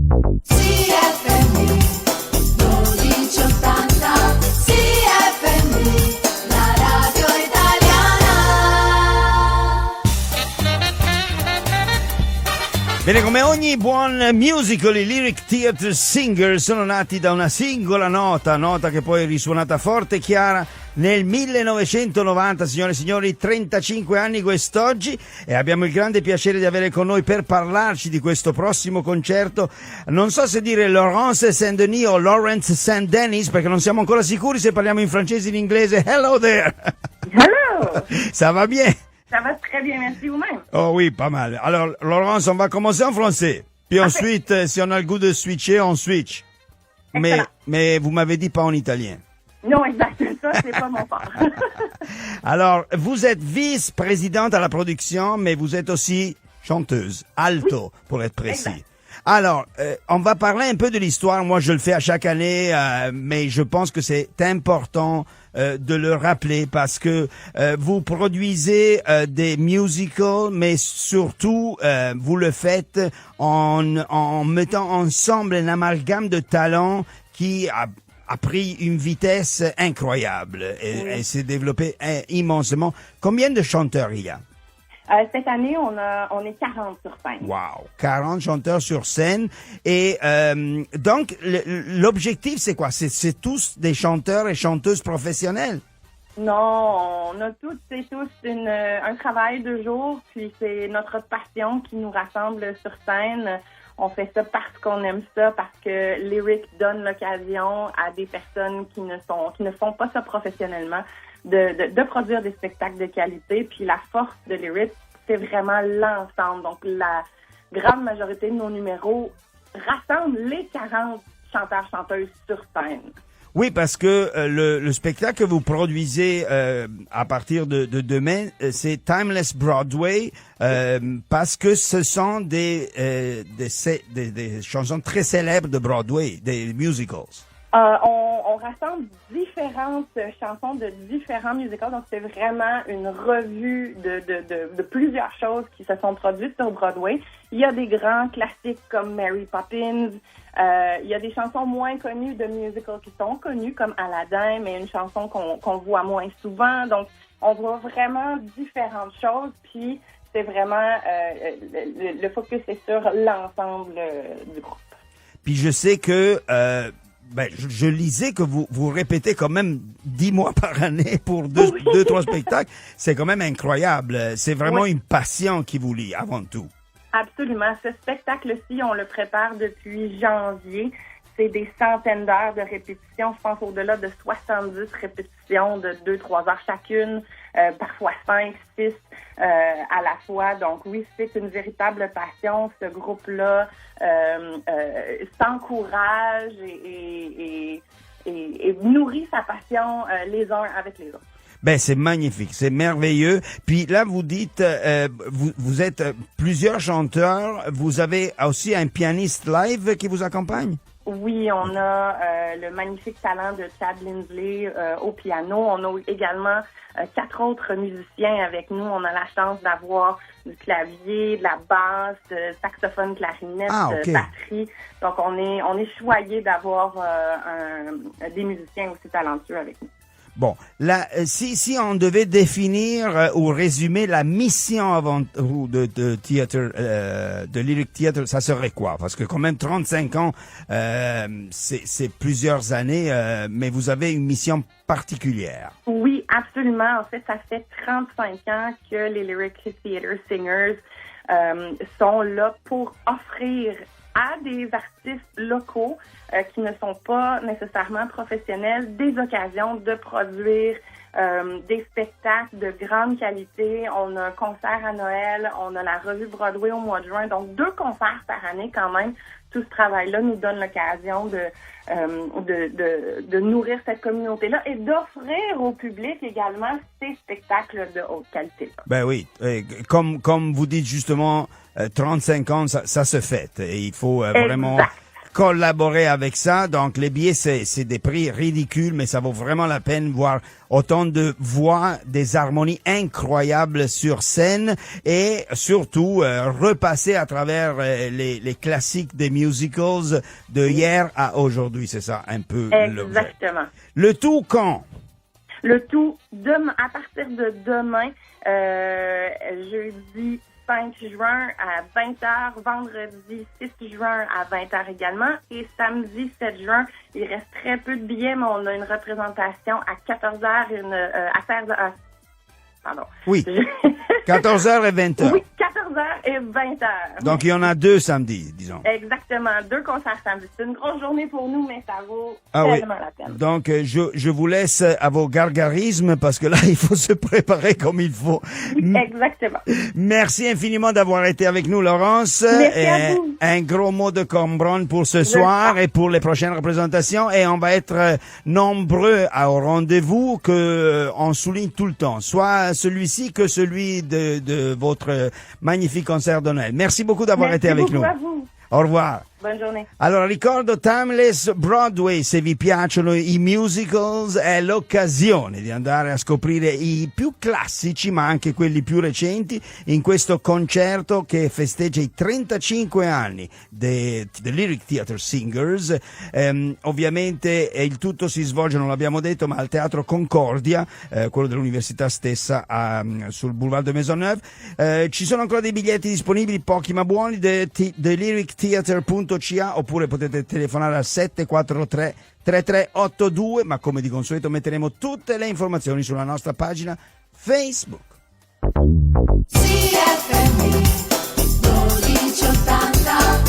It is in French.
CFM 1280, CFM, la radio italiana. Bene, come ogni buon musical, i Lyric Theatre Singer sono nati da una singola nota che poi è risuonata forte e chiara nel 1990, signore e signori, 35 anni quest'oggi, e abbiamo il grande piacere di avere con noi per parlarci di questo prossimo concerto, non so se dire Laurence Saint-Denis o Lawrence Saint-Denis, perché non siamo ancora sicuri se parliamo in francese o in inglese. Hello there! Hello! Ça va bien? Ça va très bien, merci vous-même. Oh oui, pas mal. Alors, Laurence, on va commencer en français. Puis ensuite, si on a le goût de switcher, on switch. Mais vous m'avez dit pas en italien. Non, exact, ça, c'est pas mon fort. Alors, vous êtes vice-présidente à la production, mais vous êtes aussi chanteuse, alto, pour être précis. Exact. Alors, on va parler un peu de l'histoire. Moi, je le fais à chaque année, mais je pense que c'est important de le rappeler parce que vous produisez des musicals, mais surtout, vous le faites en mettant ensemble un amalgame de talents qui a pris une vitesse incroyable et s'est développé immensément. Combien de chanteurs il y a? Cette année, on est 40 sur scène. Wow, 40 chanteurs sur scène. Et donc, l'objectif, c'est quoi? C'est tous des chanteurs et chanteuses professionnels? Non, on a toutes et tous un travail de jour, puis c'est notre passion qui nous rassemble sur scène. On fait ça parce qu'on aime ça, parce que Lyric donne l'occasion à des personnes qui ne font pas ça professionnellement de produire des spectacles de qualité. Puis la force de Lyric, c'est vraiment l'ensemble. Donc la grande majorité de nos numéros rassemblent les 40 chanteurs-chanteuses sur scène. Oui, parce que le spectacle que vous produisez à partir de demain, c'est Timeless Broadway, parce que ce sont des chansons très célèbres de Broadway, des musicals. On rassemble différentes chansons de différents musicals, donc c'est vraiment une revue de plusieurs choses qui se sont produites sur Broadway. Il y a des grands classiques comme Mary Poppins, il y a des chansons moins connues de musicals qui sont connues comme Aladdin, mais une chanson qu'on voit moins souvent. Donc on voit vraiment différentes choses, puis c'est vraiment le focus est sur l'ensemble du groupe. Puis je sais que je lisais que vous répétez quand même 10 mois par année pour deux, trois spectacles. C'est quand même incroyable. C'est vraiment une passion qui vous lie avant tout. Absolument. Ce spectacle-ci, on le prépare depuis janvier. C'est des centaines d'heures de répétitions. Je pense au-delà de 70 répétitions de 2-3 heures chacune, parfois 5, 6 à la fois. Donc oui, c'est une véritable passion. Ce groupe-là s'encourage et nourrit sa passion les uns avec les autres. Ben, c'est magnifique, c'est merveilleux. Puis là, vous dites, vous êtes plusieurs chanteurs. Vous avez aussi un pianiste live qui vous accompagne? Oui, on a le magnifique talent de Chad Lindley au piano. On a également 4 autres musiciens avec nous. On a la chance d'avoir du clavier, de la basse, saxophone, clarinette, batterie. Donc, on est choyés d'avoir des musiciens aussi talentueux avec nous. Bon, là, si on devait définir ou résumer la mission avant tout de théâtre, de Lyric Theatre, ça serait quoi? Parce que quand même 35 ans, c'est plusieurs années, mais vous avez une mission particulière. Oui, absolument. En fait, ça fait 35 ans que les Lyric Theatre Singers sont là pour offrir à des artistes locaux qui ne sont pas nécessairement professionnels des occasions de produire des spectacles de grande qualité. On a un concert à Noël, on a la revue Broadway au mois de juin, donc 2 concerts par année quand même. Tout ce travail-là nous donne l'occasion de nourrir cette communauté-là et d'offrir au public également ces spectacles de haute qualité. Ben oui, comme vous dites justement, 35 ans, ça se fête. Et il faut vraiment collaborer avec ça. Donc les billets, c'est des prix ridicules, mais ça vaut vraiment la peine voir autant de voix, des harmonies incroyables sur scène et surtout repasser à travers les classiques des musicals de hier à aujourd'hui. C'est ça un peu l'objet. Exactement. Le tout quand? Le tout demain, à partir de demain, jeudi 5 juin à 20h, vendredi 6 juin à 20h également, et samedi 7 juin, il reste très peu de billets, mais on a une représentation à 14h et à 16h. Pardon. Oui. 14h et 20h. Oui, 14h et 20h. Donc, il y en a 2 samedis, disons. Exactement, 2 concerts samedi. C'est une grosse journée pour nous, mais ça vaut tellement la peine. Donc, je vous laisse à vos gargarismes parce que là, il faut se préparer comme il faut. Exactement. Merci infiniment d'avoir été avec nous, Laurence. Merci à vous. Un gros mot de Combron pour ce soir et pour les prochaines représentations. Et on va être nombreux au rendez-vous que on souligne tout le temps. Soit celui-ci que celui de votre magnifique concert de Noël. Merci beaucoup d'avoir été avec nous. Merci beaucoup à vous. Au revoir. Buona giornata. Allora, ricordo Timeless Broadway, se vi piacciono i musicals è l'occasione di andare a scoprire i più classici ma anche quelli più recenti in questo concerto che festeggia i 35 anni The Lyric Theatre Singers. Ovviamente il tutto si svolge, non l'abbiamo detto, ma al Teatro Concordia, quello dell'università stessa sul Boulevard de Maisonneuve. Ci sono ancora dei biglietti disponibili, pochi ma buoni, thelyrictheatre.ca, oppure potete telefonare al 743 3382, ma come di consueto metteremo tutte le informazioni sulla nostra pagina Facebook. CFM 1280